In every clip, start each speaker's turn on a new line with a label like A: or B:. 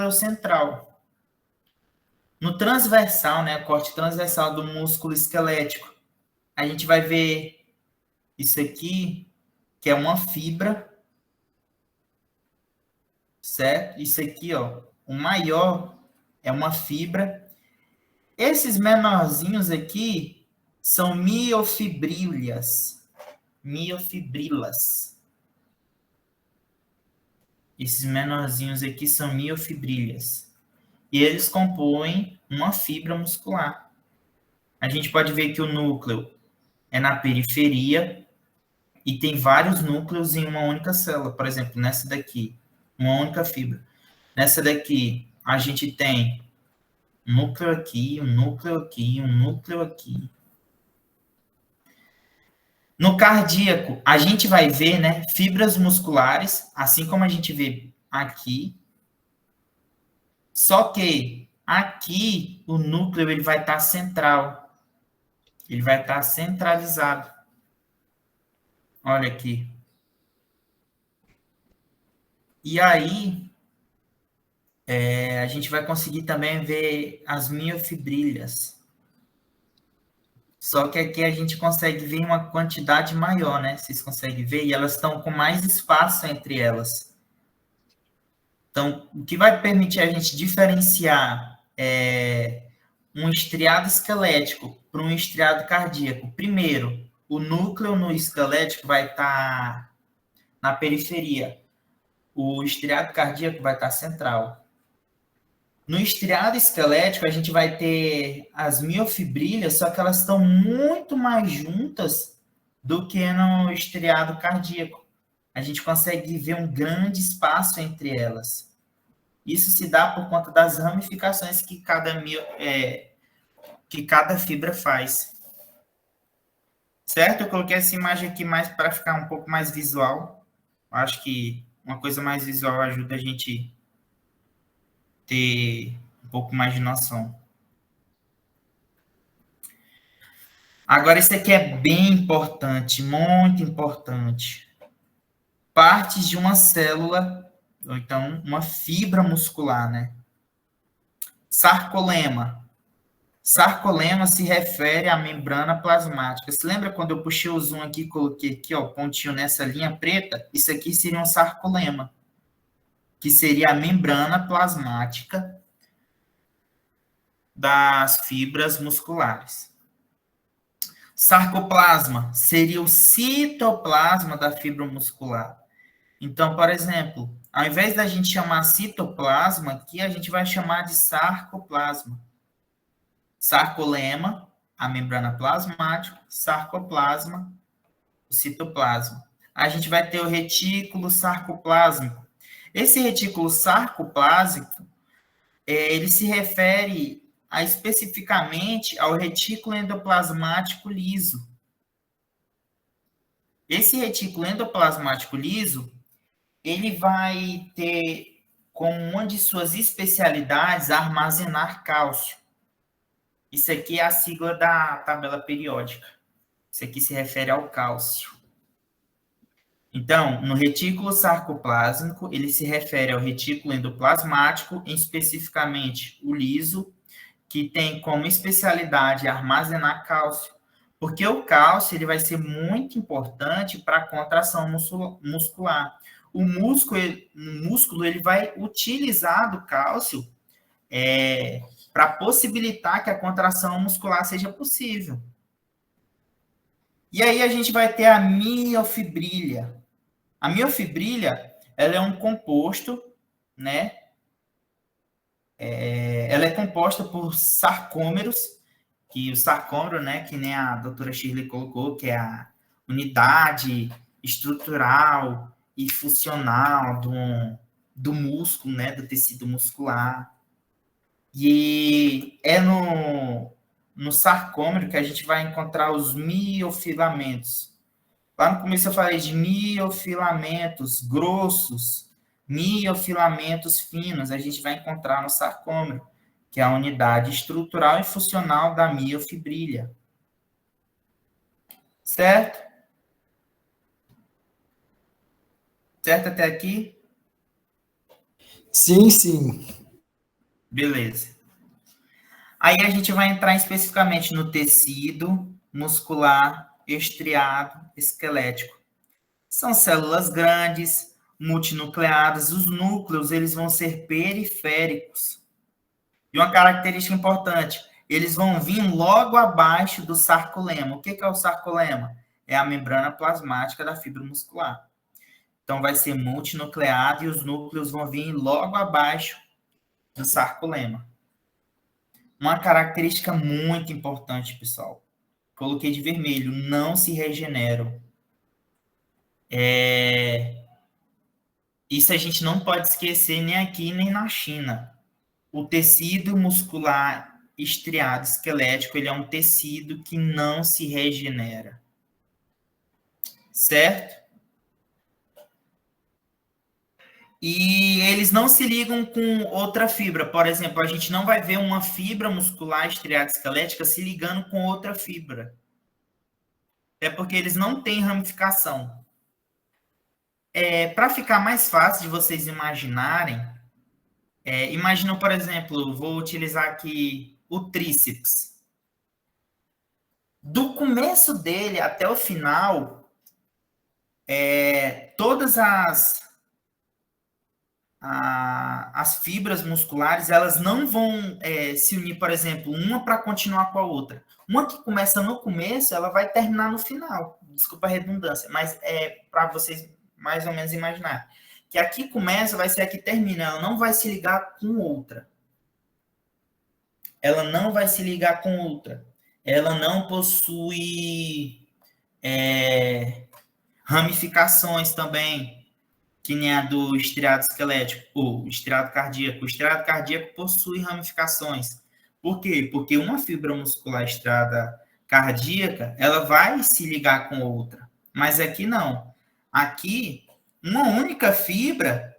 A: núcleo central. No transversal, né, corte transversal do músculo esquelético, a gente vai ver isso aqui, que é uma fibra, certo? Isso aqui, ó, o maior é uma fibra. Esses menorzinhos aqui são miofibrilhas. Miofibrilas. Esses menorzinhos aqui são miofibrilhas. E eles compõem uma fibra muscular. A gente pode ver que o núcleo é na periferia e tem vários núcleos em uma única célula. Por exemplo, nessa daqui, uma única fibra. Nessa daqui, a gente tem um núcleo aqui, um núcleo aqui, um núcleo aqui. No cardíaco, a gente vai ver, né, fibras musculares, assim como a gente vê aqui. Só que aqui o núcleo ele vai estar central. Ele vai estar centralizado. Olha aqui. E aí, a gente vai conseguir também ver as miofibrilhas. Só que aqui a gente consegue ver uma quantidade maior, né? Vocês conseguem ver? E elas estão com mais espaço entre elas. Então, o que vai permitir a gente diferenciar um estriado esquelético para um estriado cardíaco? Primeiro, o núcleo no esquelético vai estar na periferia. O estriado cardíaco vai estar central. No estriado esquelético, a gente vai ter as miofibrilhas, só que elas estão muito mais juntas do que no estriado cardíaco. A gente consegue ver um grande espaço entre elas. Isso se dá por conta das ramificações que cada fibra faz. Certo? Eu coloquei essa imagem aqui mais para ficar um pouco mais visual. Acho que uma coisa mais visual ajuda a gente ter um pouco mais de noção. Agora, isso aqui é bem importante, muito importante. Partes de uma célula, ou então uma fibra muscular, né? Sarcolema. Sarcolema se refere à membrana plasmática. Você lembra quando eu puxei o zoom aqui e coloquei aqui, ó, pontinho nessa linha preta? Isso aqui seria um sarcolema, que seria a membrana plasmática das fibras musculares. Sarcoplasma seria o citoplasma da fibra muscular. Então, por exemplo, ao invés da gente chamar citoplasma, aqui a gente vai chamar de sarcoplasma. Sarcolema, a membrana plasmática, sarcoplasma, o citoplasma. A gente vai ter o retículo sarcoplásmico. Esse retículo sarcoplásmico, ele se refere especificamente ao retículo endoplasmático liso. Esse retículo endoplasmático liso, ele vai ter como uma de suas especialidades armazenar cálcio. Isso aqui é a sigla da tabela periódica. Isso aqui se refere ao cálcio. Então, no retículo sarcoplásmico, ele se refere ao retículo endoplasmático, especificamente o liso, que tem como especialidade armazenar cálcio, porque o cálcio ele vai ser muito importante para a contração muscular. O músculo ele vai utilizar do cálcio para possibilitar que a contração muscular seja possível. E aí a gente vai ter a miofibrilha. A miofibrilha, ela é um composto, né? Ela é composta por sarcômeros, que o sarcômero, né, que nem a doutora Shirley colocou, que é a unidade estrutural e funcional do músculo, né, do tecido muscular. E é no sarcômero que a gente vai encontrar os miofilamentos. Lá no começo eu falei de miofilamentos grossos, miofilamentos finos, a gente vai encontrar no sarcômero, que é a unidade estrutural e funcional da miofibrilha. Certo? Certo até aqui?
B: Sim, sim.
A: Beleza. Aí a gente vai entrar especificamente no tecido muscular, estriado, esquelético. São células grandes, multinucleadas. Os núcleos, eles vão ser periféricos. E uma característica importante, eles vão vir logo abaixo do sarcolema. O que é o sarcolema? É a membrana plasmática da fibra muscular. Então, vai ser multinucleado e os núcleos vão vir logo abaixo do sarcolema. Uma característica muito importante, pessoal. Coloquei de vermelho, não se regeneram. Isso a gente não pode esquecer nem aqui nem na China. O tecido muscular estriado esquelético, ele é um tecido que não se regenera. Certo? E eles não se ligam com outra fibra. Por exemplo, a gente não vai ver uma fibra muscular estriada esquelética se ligando com outra fibra. É porque eles não têm ramificação. Para ficar mais fácil de vocês imaginarem, imaginam, por exemplo, vou utilizar aqui o tríceps. Do começo dele até o final, todas as fibras musculares, elas não vão se unir, por exemplo, uma para continuar com a outra. Uma que começa no começo, ela vai terminar no final. Desculpa a redundância, mas é para vocês mais ou menos imaginar. Que aqui começa, vai ser aqui termina. Ela não vai se ligar com outra. Ela não vai se ligar com outra. Ela não possui ramificações também, que nem a do estriado esquelético, ou estriado cardíaco. O estriado cardíaco possui ramificações. Por quê? Porque uma fibra muscular estriada cardíaca, ela vai se ligar com outra. Mas aqui não. Aqui, uma única fibra,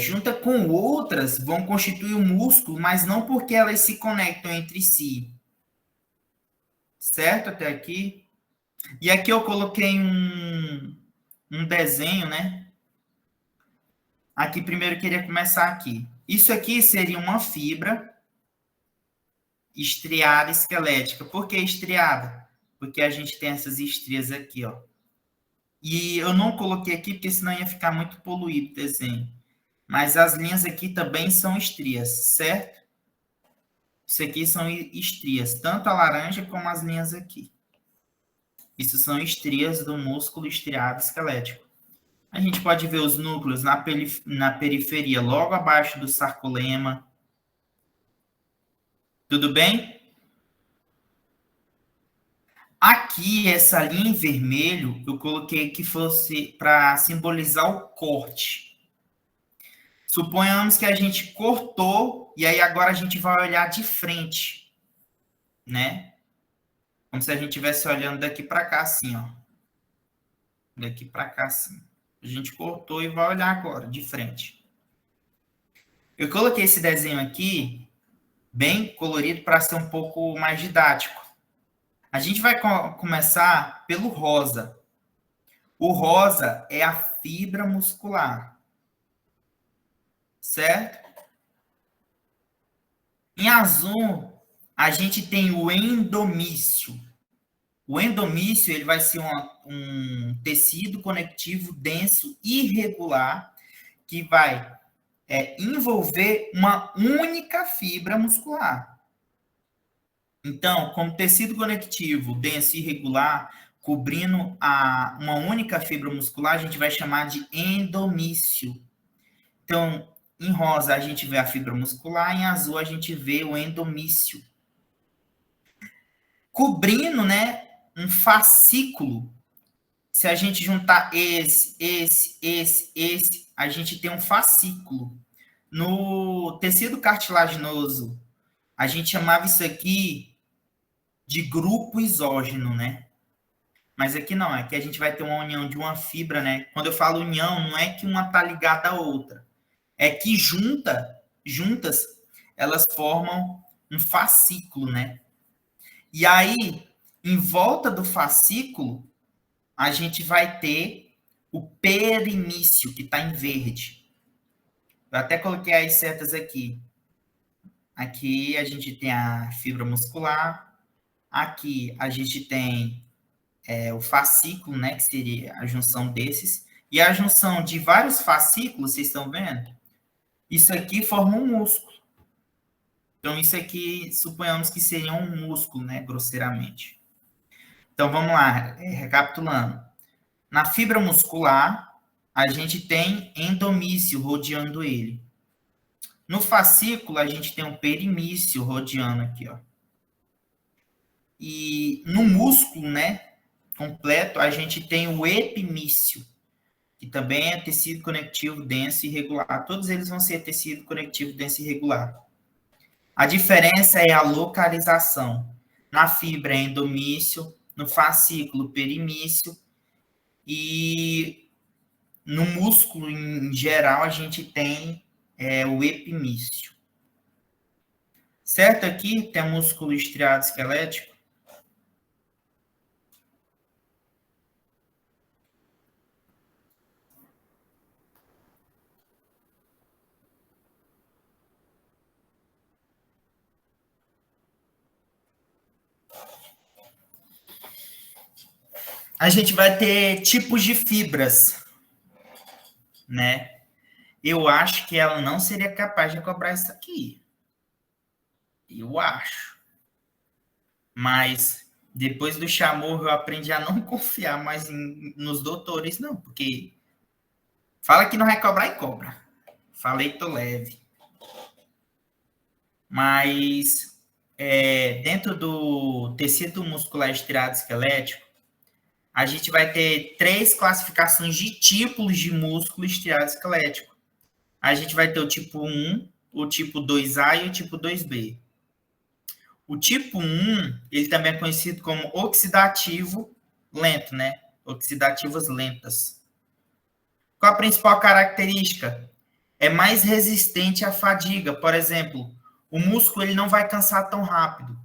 A: junta com outras, vão constituir o músculo, mas não porque elas se conectam entre si. Certo até aqui? E aqui eu coloquei um desenho, né? Aqui, primeiro, eu queria começar aqui. Isso aqui seria uma fibra estriada esquelética. Por que estriada? Porque a gente tem essas estrias aqui, ó. E eu não coloquei aqui, porque senão ia ficar muito poluído o desenho. Mas as linhas aqui também são estrias, certo? Isso aqui são estrias, tanto a laranja como as linhas aqui. Isso são estrias do músculo estriado esquelético. A gente pode ver os núcleos na periferia, logo abaixo do sarcolema. Tudo bem? Aqui, essa linha em vermelho, eu coloquei que fosse para simbolizar o corte. Suponhamos que a gente cortou, e aí agora a gente vai olhar de frente, né? Como se a gente estivesse olhando daqui para cá, assim, ó. Daqui para cá, assim. A gente cortou e vai olhar agora, de frente. Eu coloquei esse desenho aqui, bem colorido, para ser um pouco mais didático. A gente vai começar pelo rosa. O rosa é a fibra muscular. Certo? Em azul, a gente tem o endomício. O endomício ele vai ser um tecido conectivo denso irregular que vai envolver uma única fibra muscular. Então, como tecido conectivo denso e irregular, cobrindo uma única fibra muscular, a gente vai chamar de endomício. Então, em rosa a gente vê a fibra muscular, em azul a gente vê o endomício. Cobrindo, né, um fascículo. Se a gente juntar esse, a gente tem um fascículo. No tecido cartilaginoso, a gente chamava isso aqui de grupo isógeno, né? Mas aqui não, aqui a gente vai ter uma união de uma fibra, né? Quando eu falo união, não é que uma tá ligada à outra. É que juntas, elas formam um fascículo, né? E aí, em volta do fascículo, a gente vai ter o perimício, que está em verde. Eu até coloquei as setas aqui. Aqui a gente tem a fibra muscular. Aqui a gente tem o fascículo, né? Que seria a junção desses. E a junção de vários fascículos, vocês estão vendo? Isso aqui forma um músculo. Então, isso aqui, suponhamos que seria um músculo, né? Grosseiramente. Então, vamos lá, recapitulando. Na fibra muscular, a gente tem endomício rodeando ele. No fascículo, a gente tem um perimício rodeando aqui, ó. E no músculo, né, completo, a gente tem o epimício, que também é tecido conectivo denso e regular. Todos eles vão ser tecido conectivo denso e regular. A diferença é a localização. Na fibra é endomício, no fascículo perimício e no músculo em geral a gente tem o epimício. Certo? Aqui tem o músculo estriado esquelético. A gente vai ter tipos de fibras, né? Eu acho que ela não seria capaz de cobrar isso aqui. Eu acho. Mas depois do chamorro eu aprendi a não confiar mais nos doutores, não, porque fala que não vai cobrar e cobra. Falei, tô leve. Mas dentro do tecido muscular estriado esquelético, a gente vai ter 3 classificações de tipos de músculo estriado esquelético. A gente vai ter o tipo 1, o tipo 2A e o tipo 2B. O tipo 1, ele também é conhecido como oxidativo lento, né? Oxidativas lentas. Qual a principal característica? É mais resistente à fadiga. Por exemplo, o músculo ele não vai cansar tão rápido.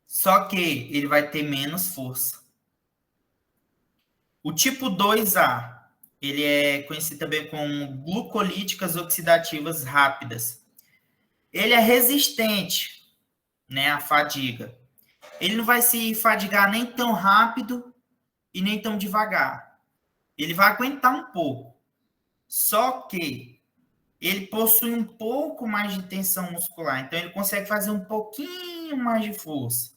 A: Só que ele vai ter menos força. O tipo 2A, ele é conhecido também como glucolíticas oxidativas rápidas. Ele é resistente, né, à fadiga. Ele não vai se fadigar nem tão rápido e nem tão devagar. Ele vai aguentar um pouco. Só que ele possui um pouco mais de tensão muscular. Então, ele consegue fazer um pouquinho mais de força.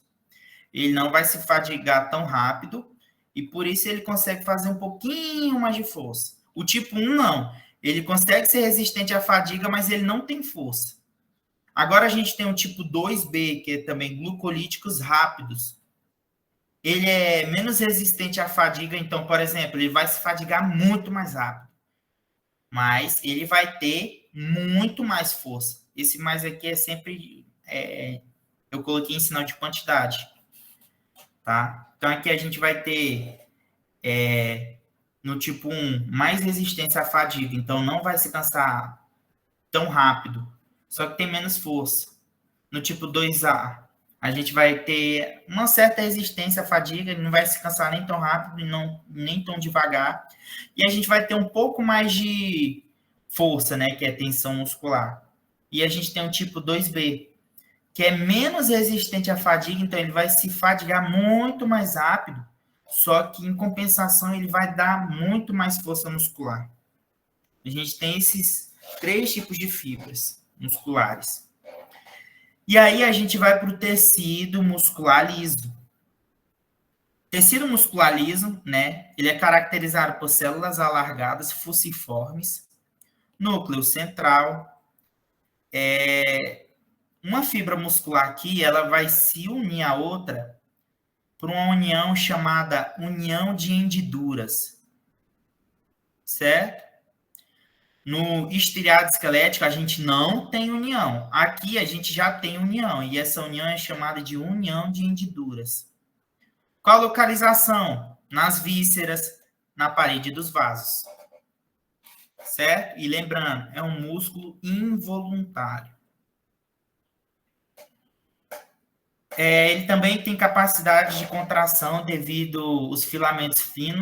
A: Ele não vai se fadigar tão rápido e por isso ele consegue fazer um pouquinho mais de força. O tipo 1 não. Ele consegue ser resistente à fadiga, mas ele não tem força. Agora a gente tem o tipo 2B, que é também glucolíticos rápidos. Ele é menos resistente à fadiga, então, por exemplo, ele vai se fadigar muito mais rápido. Mas ele vai ter muito mais força. Esse mais aqui é sempre... eu coloquei em sinal de quantidade. Tá? Então, aqui a gente vai ter, no tipo 1, mais resistência à fadiga. Então, não vai se cansar tão rápido. Só que tem menos força. No tipo 2A, a gente vai ter uma certa resistência à fadiga, ele não vai se cansar nem tão rápido, nem tão devagar. E a gente vai ter um pouco mais de força, né, que é tensão muscular. E a gente tem o tipo 2B, que é menos resistente à fadiga, então ele vai se fadigar muito mais rápido, só que em compensação ele vai dar muito mais força muscular. A gente tem esses 3 tipos de fibras musculares. E aí a gente vai para o tecido muscular liso. Tecido muscular liso, né? Ele é caracterizado por células alargadas, fusiformes, núcleo central. Uma fibra muscular aqui, ela vai se unir à outra por uma união chamada união de hendiduras, certo? No estriado esquelético, a gente não tem união. Aqui, a gente já tem união, e essa união é chamada de união de hendiduras. Qual a localização? Nas vísceras, na parede dos vasos. Certo? E lembrando, é um músculo involuntário. Ele também tem capacidade de contração devido aos filamentos finos